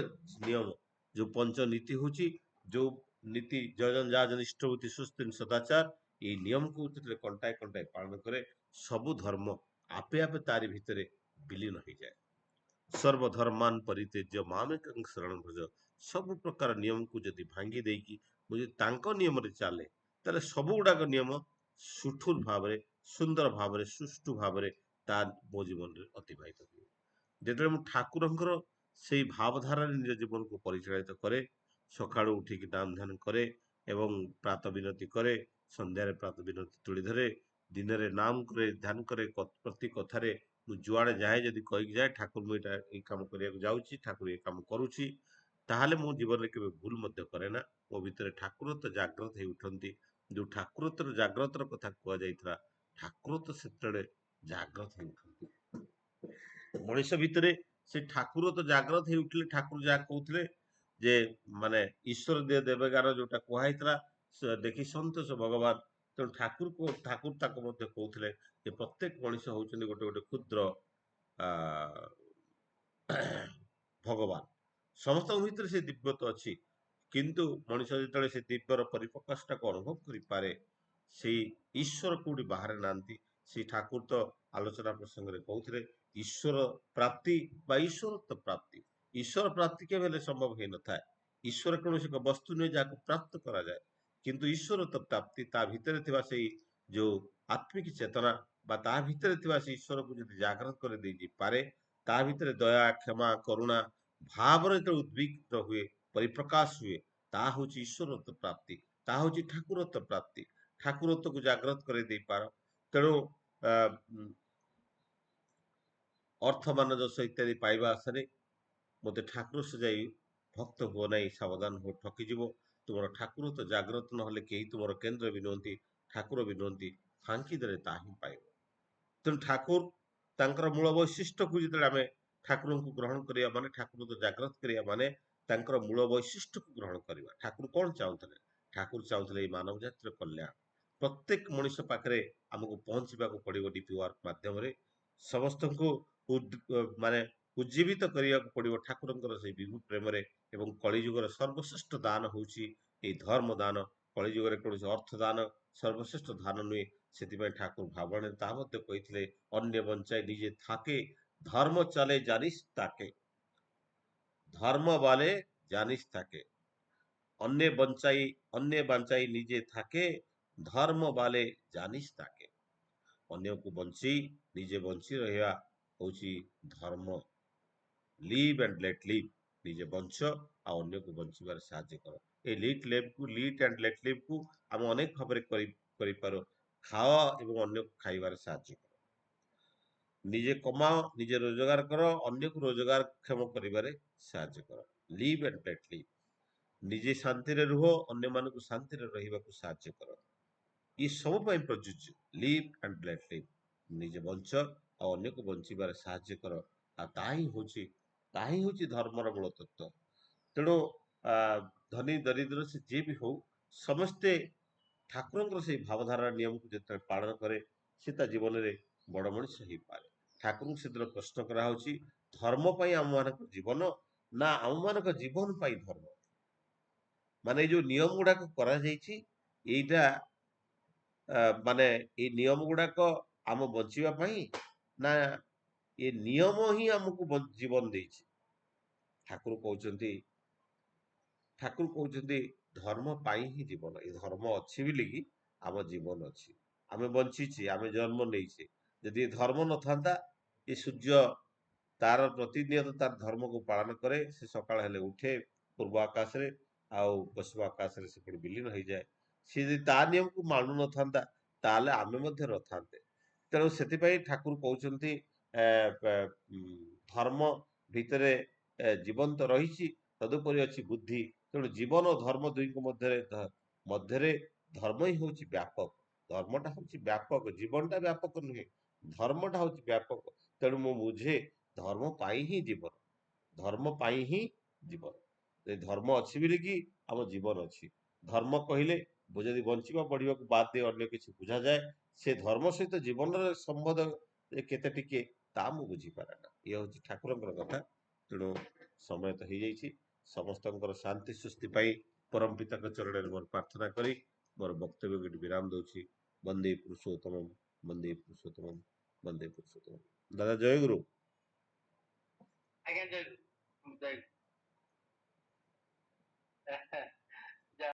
ନିୟମ, ଯୋଉ ପଞ୍ଚ ନୀତି ହଉଛି, ଯୋଉ ନୀତି ଯଜନ ଯାଜନ ଇଷ୍ଟବୃତ୍ତି ସୁସ୍ଥିର ସଦାଚାର, ଏଇ ନିୟମକୁ ଯେତେବେଳେ କଣ୍ଟାଏ କଣ୍ଟାଏ ପାଳନ କରେ, ସବୁ ଧର୍ମ ଆପେ ଆପେ ତାରି ଭିତରେ ବିଲୀନ ହେଇଯାଏ। ସର୍ବଧର୍ମାନ ପରିତ୍ୟଜ୍ୟ ମାମେକଂ ଶରଣଂ ବ୍ରଜ। ସବୁ ପ୍ରକାର ନିୟମକୁ ଯଦି ଭାଙ୍ଗି ଦେଇକି ମୁଁ ଯଦି ତାଙ୍କ ନିୟମରେ ଚାଲେ, ତାହେଲେ ସବୁ ଗୁଡାକ ନିୟମ ସୁଠୁର ଭାବରେ, ସୁନ୍ଦର ଭାବରେ, ସୁଷ୍ଠୁ ଭାବରେ ତା ମୋ ଜୀବନରେ ଅତିବାହିତ ହୁଏ। ଯେତେବେଳେ ମୁଁ ଠାକୁରଙ୍କର ସେଇ ଭାବଧାରାରେ ନିଜ ଜୀବନକୁ ପରିଚାଳିତ କରେ, ସକାଳୁ ଉଠିକି ନାମ ଧ୍ୟାନ କରେ, ଏବଂ ପ୍ରାତ ବିନତି କରେ, ସନ୍ଧ୍ୟାରେ ପ୍ରାତ ବିନତି ତୁଳି ଧରେ, ଦିନରେ ନାମ କରେ, ଧ୍ୟାନ କରେ, ପ୍ରତି କଥାରେ ମୁଁ ଯୁଆଡେ ଯାଏ ଯଦି କହିକି ଯାଏ ଠାକୁର ମୁଁ ଏଇଟା ଏଇ କାମ କରିବାକୁ ଯାଉଛି, ଠାକୁର ଏ କାମ କରୁଛି, ତାହେଲେ ମୋ ଜୀବନରେ କେବେ ଭୁଲ ମଧ୍ୟ କରେ ନା। ମୋ ଭିତରେ ଠାକୁର ତ ଜାଗ୍ରତ ହେଇ ଉଠନ୍ତି। ଯୋଉ ଠାକୁରତ୍ୱର ଜାଗ୍ରତର କଥା କୁହାଯାଇଥିଲା, ଠାକୁର ତ ସେତେବେଳେ ଜାଗ୍ରତ ହେଇ ଉଠନ୍ତି ମଣିଷ ଭିତରେ। ସେ ଠାକୁର ତ ଜାଗ୍ରତ ହେଇ ଉଠିଲେ, ଠାକୁର ଯାହା କହୁଥିଲେ ଯେ ମାନେ ଈଶ୍ୱର ଦେବଗାନ ଯୋଉଟା କୁହାହେଇଥିଲା, ଦେଖି ସନ୍ତୋଷ ଭଗବାନ। ତେଣୁ ଠାକୁର ତାକୁ ମଧ୍ୟ କହୁଥିଲେ ଯେ ପ୍ରତ୍ୟେକ ମଣିଷ ହଉଛନ୍ତି ଗୋଟେ ଗୋଟେ କ୍ଷୁଦ୍ର ଆ ଭଗବାନ। ସମସ୍ତଙ୍କ ଭିତରେ ସେ ଦିବ୍ୟତ୍ୱ ଅଛି, କିନ୍ତୁ ମଣିଷ ଯେତେବେଳେ ସେ ଦିବ୍ୟର ପରିପ୍ରକାଶଟାକୁ ଅନୁଭବ କରିପାରେ, ସେଇ ଈଶ୍ୱର କୋଉଠି ବାହାରେ ନାହାନ୍ତି। ସେଇ ଠାକୁର ତ ଆଲୋଚନା ପ୍ରସଙ୍ଗରେ କହୁଥିଲେ ଈଶ୍ୱର ପ୍ରାପ୍ତି ବା ଈଶ୍ୱରତ୍ୱ ପ୍ରାପ୍ତି। ଈଶ୍ୱର ପ୍ରାପ୍ତି କେବେ ହେଲେ ସମ୍ଭବ ହେଇନଥାଏ। ଈଶ୍ୱର କୌଣସି ଏକ ବସ୍ତୁ ନୁହେଁ ଯାହାକୁ ପ୍ରାପ୍ତ କରାଯାଏ, କିନ୍ତୁ ଈଶ୍ୱରତ୍ୱ ପ୍ରାପ୍ତି, ତା ଭିତରେ ଥିବା ସେଇ ଯୋଉ ଆତ୍ମିକ ଚେତନା ବା ତା ଭିତରେ ଥିବା ସେ ଈଶ୍ୱରକୁ ଯଦି ଜାଗ୍ରତ କରି ଦେଇଛି ପାରେ, ତା ଭିତରେ ଦୟା କ୍ଷମା କରୁଣା ଭାବରେ ଯେତେବେଳେ ଉଦ୍ବିଗ୍ନ ହୁଏ, ପରିପ୍ରକାଶ ହୁଏ, ତାହା ହଉଛି ଈଶ୍ୱରତ୍ୱ ପ୍ରାପ୍ତି, ତାହା ହଉଛି ଠାକୁରତ୍ୱ ପ୍ରାପ୍ତି। ଠାକୁରତ୍ୱକୁ ଜାଗ୍ରତ କରି ଦେଇପାର, ତେଣୁ ଅର୍ଥ ମାନ ଯଶ ଇତ୍ୟାଦି ପାଇବା ଆଶାରେ ମୋତେ ଠାକୁର ସଜାଇ ଭକ୍ତ ହୁଅ ନାହିଁ, ସାବଧାନ ହୁଅ ଠକିଯିବ। ତୁମର ଠାକୁର ତ ଜାଗ୍ରତ ନହେଲେ କେହି ତୁମର କେନ୍ଦ୍ର ବି ନୁହନ୍ତି, ଠାକୁର ବି ନୁହନ୍ତି, ଫାଙ୍କି ଦେଲେ ତାହା ହିଁ ପାଇବ। ତେଣୁ ଠାକୁର ତାଙ୍କର ମୂଳ ବୈଶିଷ୍ଟ୍ୟକୁ ଯେତେବେଳେ ଆମେ ଠାକୁରଙ୍କୁ ଗ୍ରହଣ କରିବା ମାନେ, ଠାକୁରଙ୍କୁ ଜାଗ୍ରତ କରିବା ମାନେ ତାଙ୍କର ମୂଳ ବୈଶିଷ୍ଟ୍ୟକୁ ଗ୍ରହଣ କରିବା। ଠାକୁର କଣ ଚାହୁଁଥିଲେ? ଠାକୁର ଚାହୁଁଥିଲେ ଏଇ ମାନବ ଜାତିର କଲ୍ୟାଣ। ପ୍ରତ୍ୟେକ ମଣିଷ ପାଖରେ ଆମକୁ ପହଞ୍ଚିବାକୁ ପଡିବ ଡିପି ୱାର୍କ ମାଧ୍ୟମରେ। ସମସ୍ତଙ୍କୁ ମାନେ ଉଜ୍ଜୀବିତ କରିବାକୁ ପଡିବ ଠାକୁରଙ୍କର ସେଇ ବିଭୁ ପ୍ରେମରେ। ଏବଂ କଳିଯୁଗର ସର୍ବଶ୍ରେଷ୍ଠ ଦାନ ହଉଛି ଏଇ ଧର୍ମ ଦାନ। କଳିଯୁଗରେ କୌଣସି ଅର୍ଥ ଦାନ ସର୍ବଶ୍ରେଷ୍ଠ ଦାନ ନୁହେଁ। ସେଥିପାଇଁ ଠାକୁର ଭାବଣରେ ତାହା ମଧ୍ୟ କହିଥିଲେ, ଅନ୍ୟ ବଞ୍ଚାଇ ନିଜେ থাকে, ଧର୍ମ ଚାଲେ ଜାନିস তাকে, ଧର୍ମ ବାଲେ ଜାନିস ତାକେ। ଅନ୍ୟ ବଞ୍ଚାଇ ନିଜେ থাকে, ଧର୍ମ ବାଲେ ଜାନିସ୍ ତାକେ। ଅନ୍ୟକୁ ବଞ୍ଚେଇ ନିଜେ ବଞ୍ଚି ରହିବା ହଉଛି ଧର୍ମ। Live and let live. ନିଜେ ବଞ୍ଚ ଆଉ ଅନ୍ୟକୁ ବଞ୍ଚିବାରେ ସାହାଯ୍ୟ କର। এই লিট ଆଣ୍ଡ ଲେଟ୍ ଲିଭ୍କୁ ଆମେ ଅନେକ ଭାବରେ କରିପାରୁ। ଖାଅ ଏବଂ ଅନ୍ୟକୁ ଖାଇବାରେ ସାହାଯ୍ୟ କର। ନିଜେ କମାଅ, ନିଜେ ରୋଜଗାର କର, ଅନ୍ୟକୁ ରୋଜଗାର କ୍ଷମ କରିବାରେ ସାହାଯ୍ୟ କର। Live and let live. ନିଜେ ଶାନ୍ତିରେ ରୁହ, ଅନ୍ୟମାନଙ୍କୁ ଶାନ୍ତିରେ ରହିବାକୁ ସାହାଯ୍ୟ କର। ଏ ସବୁ ପାଇଁ ପ୍ରଯୁଜ୍ୟ। Live and let live. ନିଜେ ବଞ୍ଚ ଆଉ ଅନ୍ୟକୁ ବଞ୍ଚିବାରେ ସାହାଯ୍ୟ କର। ଆଉ ତାହା ହିଁ ହେଉଛି ଧର୍ମର ମୂଳ ତତ୍ତ୍ୱ। ତେଣୁ ଆ ଧନୀ ଦରିଦ୍ର ସେ ଯିଏ ବି ହଉ, ସମସ୍ତେ ଠାକୁରଙ୍କର ସେଇ ଭାବଧାରା ନିୟମକୁ ଯେତେବେଳେ ପାଳନ କରେ, ସେ ତା ଜୀବନରେ ବଡ ମଣିଷ ହେଇପାରେ। ଠାକୁରଙ୍କୁ ସେଦିନ ପ୍ରଶ୍ନ କରାହଉଛି, ଧର୍ମ ପାଇଁ ଆମମାନଙ୍କ ଜୀବନ ନା ଆମମାନଙ୍କ ଜୀବନ ପାଇଁ ଧର୍ମ? ମାନେ ଏଇ ଯୋଉ ନିୟମ ଗୁଡାକ କରାଯାଇଛି, ଏଇଟା ମାନେ ଏଇ ନିୟମ ଗୁଡାକ ଆମ ବଞ୍ଚିବା ପାଇଁ, ନା ଏ ନିୟମ ହିଁ ଆମକୁ ଜୀବନ ଦେଇଛି? ଠାକୁର କହୁଛନ୍ତି ଠାକୁର କହୁଛନ୍ତି ଧର୍ମ ପାଇଁ ହିଁ ଜୀବନ। ଏ ଧର୍ମ ଅଛି ବୋଲିକି ଆମ ଜୀବନ ଅଛି, ଆମେ ବଞ୍ଚିଛେ, ଆମେ ଜନ୍ମ ନେଇଛେ। ଯଦି ଏ ଧର୍ମ ନଥାନ୍ତା, ଏ ସୂର୍ଯ୍ୟ ତାର ପ୍ରତିନିୟତ ତାର ଧର୍ମକୁ ପାଳନ କରେ। ସେ ସକାଳ ହେଲେ ଉଠେ ପୂର୍ବ ଆକାଶରେ, ଆଉ ପଶ୍ଚିମ ଆକାଶରେ ସେ ପୁଣି ବିଲୀନ ହେଇଯାଏ। ସେ ଯଦି ତା ନିୟମକୁ ମାନୁ ନଥାନ୍ତା, ତାହେଲେ ଆମେ ମଧ୍ୟ ନଥାନ୍ତେ। ତେଣୁ ସେଥିପାଇଁ ଠାକୁର କହୁଛନ୍ତି ଧର୍ମ ଭିତରେ ଜୀବନ୍ତ ରହିଛି, ତଦୁପରି ଅଛି ବୁଦ୍ଧି। ତେଣୁ ଜୀବନ ଓ ଧର୍ମ ଦୁଇଙ୍କ ମଧ୍ୟରେ ଧର୍ମ ହିଁ ହଉଛି ବ୍ୟାପକ। ଧର୍ମଟା ହଉଛି ବ୍ୟାପକ, ଜୀବନଟା ବ୍ୟାପକ ନୁହେଁ, ଧର୍ମଟା ହଉଛି ବ୍ୟାପକ। ତେଣୁ ମୁଁ ବୁଝେ ଧର୍ମ ପାଇଁ ହିଁ ଜୀବନ, ଧର୍ମ ପାଇଁ ହିଁ ଜୀବନ। ଏ ଧର୍ମ ଅଛି ବୋଲିକି ଆମ ଜୀବନ ଅଛି। ଧର୍ମ କହିଲେ ଯଦି ବଞ୍ଚିବା ବଢିବାକୁ ବାଦ ଦେଇ ଅନ୍ୟ କିଛି ବୁଝାଯାଏ, ସେ ଧର୍ମ ସହିତ ଜୀବନର ସମ୍ବନ୍ଧ କେତେ ଟିକେ, ତା ମୁଁ ବୁଝିପାରେ ନା। ଇଏ ହଉଛି ଠାକୁରଙ୍କର କଥା। ତେଣୁ ସମୟ ତ ହେଇଯାଇଛି। ସମସ୍ତଙ୍କର ଶାନ୍ତି ସୃଷ୍ଟି ପାଇଁ ପରମ ପିତାଙ୍କ ଚରଣରେ ମୋର ପ୍ରାର୍ଥନା କରି ମୋର ବକ୍ତବ୍ୟକୁ ଏଠି ବିରାମ ଦଉଛି। ବନ୍ଦେ ପୁରୁଷୋତ୍ତମମ୍, ବନ୍ଦେ ପୁରୁଷୋତ୍ତମମ୍, ବନ୍ଦେ ପୁରୁଷୋତ୍ତମମ୍। ଦାଦା ଜୟ ଗୁରୁ।